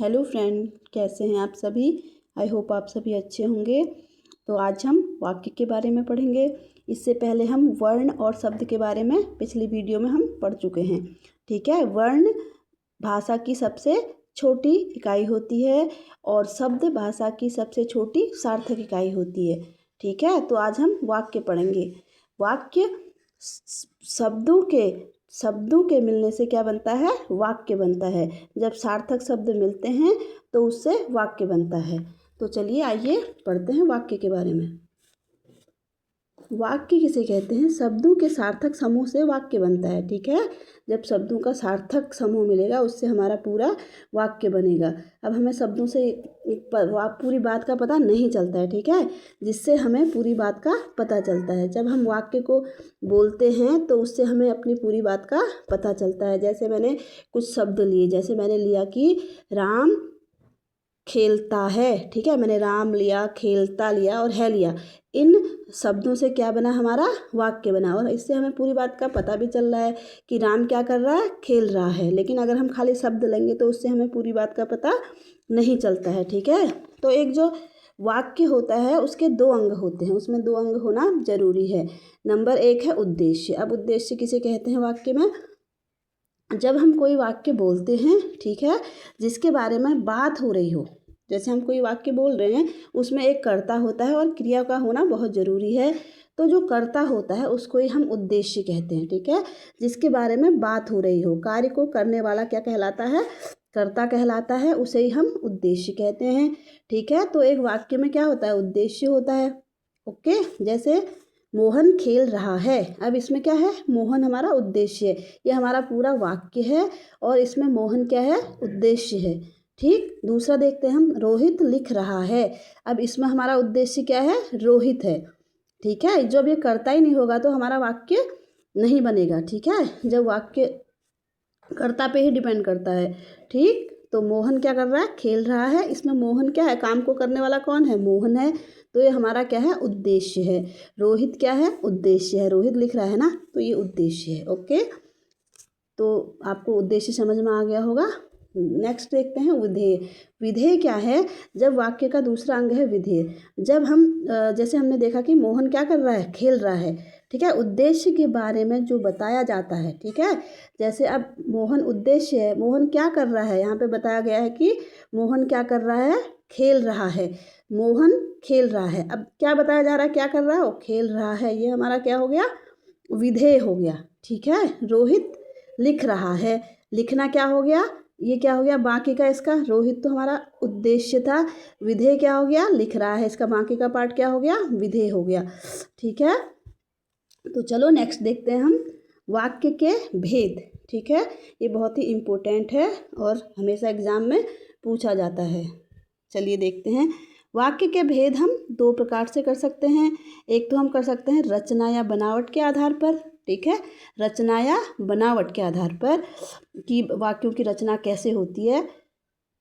Hello friend, कैसे हैं आप सभी। आई होप आप सभी अच्छे होंगे। तो आज हम वाक्य के बारे में पढ़ेंगे। इससे पहले हम वर्ण और शब्द के बारे में पिछली वीडियो में हम पढ़ चुके हैं। ठीक है, वर्ण भाषा की सबसे छोटी इकाई होती है और शब्द भाषा की सबसे छोटी सार्थक इकाई होती है। ठीक है, तो आज हम वाक्य पढ़ेंगे। वाक्य शब्दों के मिलने से क्या बनता है? वाक्य बनता है। जब सार्थक शब्द मिलते हैं तो उससे वाक्य बनता है। तो चलिए आइए पढ़ते हैं वाक्य के बारे में। वाक्य किसे कहते हैं? शब्दों के सार्थक समूह से वाक्य बनता है। ठीक है, जब शब्दों का सार्थक समूह मिलेगा उससे हमारा पूरा वाक्य बनेगा। अब हमें शब्दों से पूरी बात का पता नहीं चलता है। ठीक है, जिससे हमें पूरी बात का पता चलता है। जब हम वाक्य को बोलते हैं तो उससे हमें अपनी पूरी बात का पता चलता है। जैसे मैंने कुछ शब्द लिए, जैसे मैंने लिया कि राम खेलता है। ठीक है, मैंने राम लिया, खेलता लिया और है लिया। इन शब्दों से क्या बना? हमारा वाक्य बना। और इससे हमें पूरी बात का पता भी चल रहा है कि राम क्या कर रहा है? खेल रहा है। लेकिन अगर हम खाली शब्द लेंगे तो उससे हमें पूरी बात का पता नहीं चलता है। ठीक है, तो एक जो वाक्य होता है उसके दो अंग होते हैं, उसमें दो अंग होना जरूरी है। नंबर एक है उद्देश्य। अब उद्देश्य किसे कहते हैं वाक्य में? जब हम कोई वाक्य बोलते हैं, ठीक है, जिसके बारे में बात हो रही हो, जैसे हम कोई वाक्य बोल रहे हैं उसमें एक कर्ता होता है और क्रिया का होना बहुत ज़रूरी है। तो जो कर्ता होता है उसको ही हम उद्देश्य कहते हैं। ठीक है, जिसके बारे में बात हो रही हो, कार्य को करने वाला क्या कहलाता है? कर्ता कहलाता है, उसे ही हम उद्देश्य कहते हैं। ठीक है, तो एक वाक्य में क्या होता है? उद्देश्य होता है। ओके, जैसे मोहन खेल रहा है। अब इसमें क्या है? मोहन हमारा उद्देश्य है। ये हमारा पूरा वाक्य है और इसमें मोहन क्या है? उद्देश्य है। ठीक, दूसरा देखते हैं हम, रोहित लिख रहा है। अब इसमें हमारा उद्देश्य क्या है? रोहित है। ठीक है, जब ये कर्ता ही नहीं होगा तो हमारा वाक्य नहीं बनेगा। ठीक है, जब वाक्य कर्ता पे ही डिपेंड करता है। ठीक, तो मोहन क्या कर रहा है? खेल रहा है। इसमें मोहन क्या है? काम को करने वाला कौन है? मोहन है। तो ये हमारा क्या है? उद्देश्य है। रोहित क्या है? उद्देश्य है। रोहित लिख रहा है ना, तो ये उद्देश्य है। ओके, तो आपको उद्देश्य समझ में आ गया होगा। नेक्स्ट देखते हैं विधेय। विधेय क्या है? जब वाक्य का दूसरा अंग है विधेय। जब हम जैसे हमने देखा कि मोहन क्या कर रहा है? खेल रहा है। ठीक है, उद्देश्य के बारे में जो बताया जाता है। ठीक है, जैसे अब मोहन उद्देश्य है, मोहन क्या कर रहा है? यहाँ पे बताया गया है कि मोहन क्या कर रहा है? खेल रहा है। मोहन खेल रहा है। अब क्या बताया जा रहा है? क्या कर रहा है? वो खेल रहा है। ये हमारा क्या हो गया? विधेय हो गया। ठीक है, रोहित लिख रहा है। लिखना क्या हो गया? ये क्या हो गया? बाकी का इसका, रोहित तो हमारा उद्देश्य था, विधेय क्या हो गया? लिख रहा है। इसका बाकी का पार्ट क्या हो गया? विधेय हो गया। ठीक है, तो चलो नेक्स्ट देखते हैं हम वाक्य के भेद। ठीक है, ये बहुत ही इम्पोर्टेंट है और हमेशा एग्जाम में पूछा जाता है। चलिए देखते हैं। वाक्य के भेद हम दो प्रकार से कर सकते हैं। एक तो हम कर सकते हैं रचना या बनावट के आधार पर। ठीक है, रचना या बनावट के आधार पर कि वाक्यों की रचना कैसे होती है,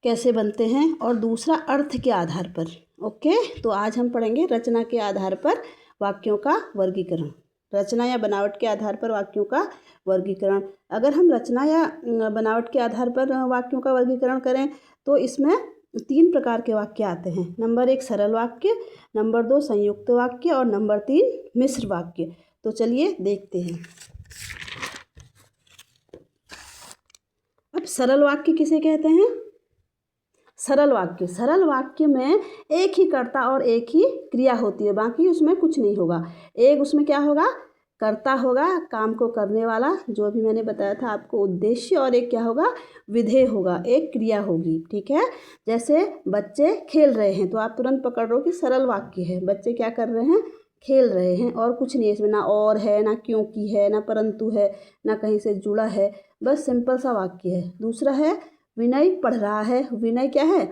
कैसे बनते हैं। और दूसरा अर्थ के आधार पर। ओके, तो आज हम पढ़ेंगे रचना के आधार पर वाक्यों का वर्गीकरण। रचना या बनावट के आधार पर वाक्यों का वर्गीकरण। अगर हम रचना या बनावट के आधार पर वाक्यों का वर्गीकरण करें तो इसमें तीन प्रकार के वाक्य आते हैं। नंबर एक सरल वाक्य, नंबर दो संयुक्त वाक्य और नंबर तीन मिश्र वाक्य। तो चलिए देखते हैं। अब सरल वाक्य किसे कहते हैं? सरल वाक्य में एक ही कर्ता और एक ही क्रिया होती है, बाकी उसमें कुछ नहीं होगा। एक उसमें क्या होगा? कर्ता होगा, काम को करने वाला, जो अभी मैंने बताया था आपको, उद्देश्य। और एक क्या होगा? विधेय होगा, एक क्रिया होगी। ठीक है, जैसे बच्चे खेल रहे हैं तो आप तुरंत पकड़ लो कि सरल वाक्य है। बच्चे क्या कर रहे हैं? खेल रहे हैं और कुछ नहीं है इसमें, ना और है, ना क्योंकि है, ना परंतु है, ना कहीं से जुड़ा है, बस सिंपल सा वाक्य है। दूसरा है विनय पढ़ रहा है। विनय क्या है?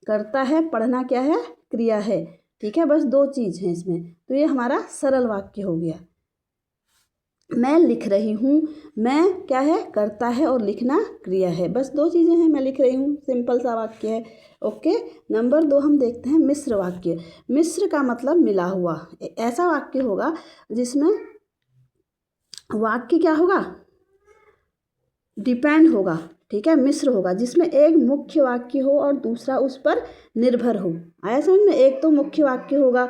करता है, पढ़ना क्या है? क्रिया है। ठीक है, बस दो चीज़ हैं इसमें, तो ये हमारा सरल वाक्य हो गया। मैं लिख रही हूँ, मैं क्या है? करता है और लिखना क्रिया है। बस दो चीज़ें हैं, मैं लिख रही हूँ, सिंपल सा वाक्य है। ओके, नंबर दो हम देखते हैं मिश्र वाक्य। मिश्र का मतलब मिला हुआ। ऐसा वाक्य होगा जिसमें वाक्य क्या होगा? डिपेंड होगा। ठीक है, मिश्र होगा, जिसमें एक मुख्य वाक्य हो और दूसरा उस पर निर्भर हो। आया समझ में? एक तो मुख्य वाक्य होगा,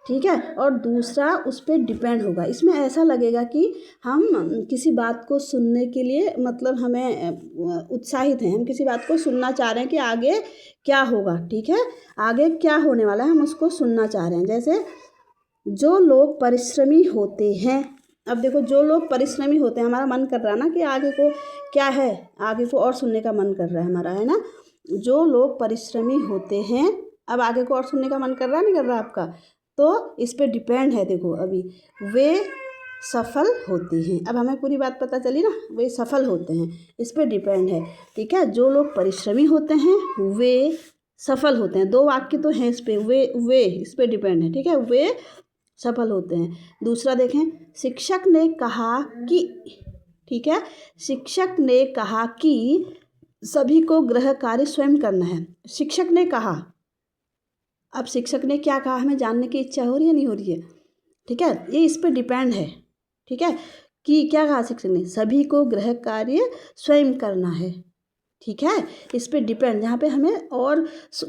ठीक है, और दूसरा उस पर डिपेंड होगा। इसमें ऐसा लगेगा कि हम किसी बात को सुनने के लिए मतलब हमें उत्साहित हैं, हम किसी बात को सुनना चाह रहे हैं कि आगे क्या होगा, ठीक है, आगे क्या होने वाला है, हम उसको सुनना चाह रहे हैं। जैसे जो लोग परिश्रमी होते हैं, अब देखो जो लोग परिश्रमी होते हैं, हमारा मन कर रहा है ना कि आगे को क्या है, आगे को और सुनने का मन कर रहा है हमारा, है ना। जो लोग परिश्रमी होते हैं, अब आगे को और सुनने का मन कर रहा है, नहीं कर रहा आपका, तो इस पे डिपेंड है। देखो अभी वे सफल होते हैं, अब हमें पूरी बात पता चली ना, वे सफल होते हैं, इस पे डिपेंड है, ठीक है। जो लोग परिश्रमी होते हैं वे सफल होते हैं, दो वाक्य तो हैं इस पे, वे इस पे डिपेंड है, ठीक है, वे सफल होते हैं। दूसरा देखें, शिक्षक ने कहा कि, ठीक है, शिक्षक ने कहा कि सभी को गृह कार्य स्वयं करना है। शिक्षक ने कहा, अब शिक्षक ने क्या कहा हमें जानने की इच्छा हो रही है, नहीं हो रही है, ठीक है, ये इस पर डिपेंड है, ठीक है, कि क्या कहा शिक्षक ने, सभी को गृह कार्य स्वयं करना है, ठीक है, इस पे डिपेंड, जहाँ पे हमें और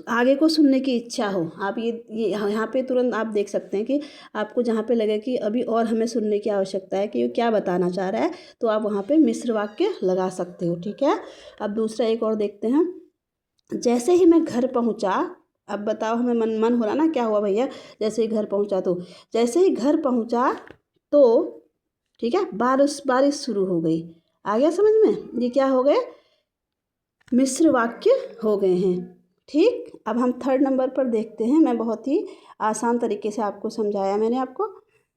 आगे को सुनने की इच्छा हो। आप ये यहाँ पे तुरंत आप देख सकते हैं कि आपको जहाँ पे लगे कि अभी और हमें सुनने की आवश्यकता है कि वो क्या बताना चाह रहा है, तो आप वहाँ पे मिश्र वाक्य लगा सकते हो, ठीक है। अब दूसरा एक और देखते हैं, जैसे ही मैं घर पहुँचा, अब बताओ हमें मन हो रहा ना क्या हुआ भैया, जैसे ही घर पहुँचा, तो जैसे ही घर पहुँचा तो, ठीक है, बारिश शुरू हो गई। आ गया समझ में, ये क्या हो गए, मिश्र वाक्य हो गए हैं, ठीक। अब हम थर्ड नंबर पर देखते हैं, मैं बहुत ही आसान तरीके से आपको समझाया मैंने आपको।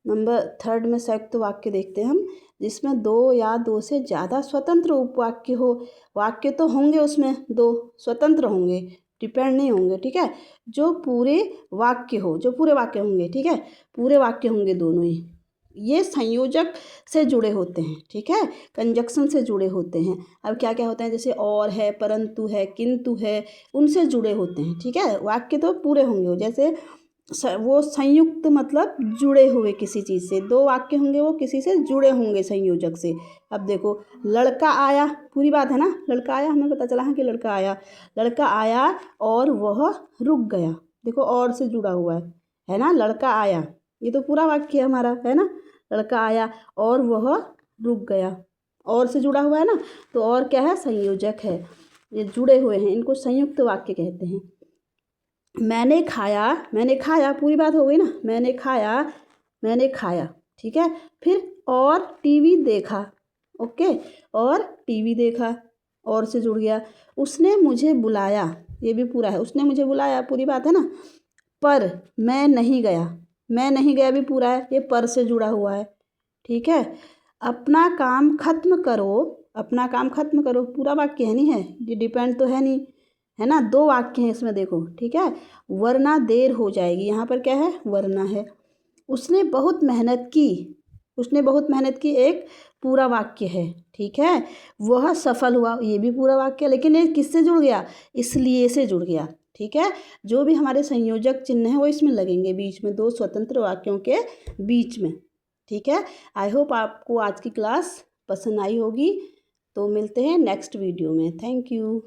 नंबर थर्ड में संयुक्त वाक्य देखते हैं हम, जिसमें दो या दो से ज़्यादा स्वतंत्र उपवाक्य हो। वाक्य तो होंगे उसमें दो, स्वतंत्र होंगे, डिपेंड नहीं होंगे, ठीक है। जो पूरे वाक्य होंगे, ठीक है, पूरे वाक्य होंगे दोनों ही, ये संयोजक से जुड़े होते हैं, ठीक है, कंजक्शन से जुड़े होते हैं। अब क्या क्या होता है, जैसे और है, परंतु है, किंतु है, उनसे जुड़े होते हैं, ठीक है। वाक्य तो पूरे होंगे, जैसे वो संयुक्त मतलब जुड़े हुए किसी चीज़ से, दो वाक्य होंगे वो किसी से जुड़े होंगे संयोजक से। अब देखो लड़का आया, पूरी बात है ना, लड़का आया, हमें पता चला है कि लड़का आया और वह रुक गया, देखो और से जुड़ा हुआ है ना, लड़का आया, ये तो पूरा वाक्य है हमारा, है ना, लड़का आया और वह रुक गया, और से जुड़ा हुआ है ना, तो और क्या है, संयोजक है, ये जुड़े हुए हैं, इनको संयुक्त वाक्य कहते हैं। मैंने खाया, पूरी बात हो गई ना, मैंने खाया, ठीक है, फिर और टीवी देखा, ओके, और टीवी देखा, और से जुड़ गया। उसने मुझे बुलाया, ये भी पूरा है, उसने मुझे बुलाया, पूरी बात है ना। पर मैं नहीं गया भी पूरा है, ये पर से जुड़ा हुआ है, ठीक है। अपना काम खत्म करो, पूरा वाक्य है नहीं है, ये डिपेंड तो है नहीं, है ना, दो वाक्य हैं इसमें देखो, ठीक है, वरना देर हो जाएगी, यहाँ पर क्या है, वरना है। उसने बहुत मेहनत की, एक पूरा वाक्य है, ठीक है। वह सफल हुआ, ये भी पूरा वाक्य, लेकिन ये किससे जुड़ गया, इसलिए से जुड़ गया, ठीक है। जो भी हमारे संयोजक चिन्ह हैं वो इसमें लगेंगे बीच में, दो स्वतंत्र वाक्यों के बीच में, ठीक है। आई होप आपको आज की क्लास पसंद आई होगी, तो मिलते हैं नेक्स्ट वीडियो में, थैंक यू।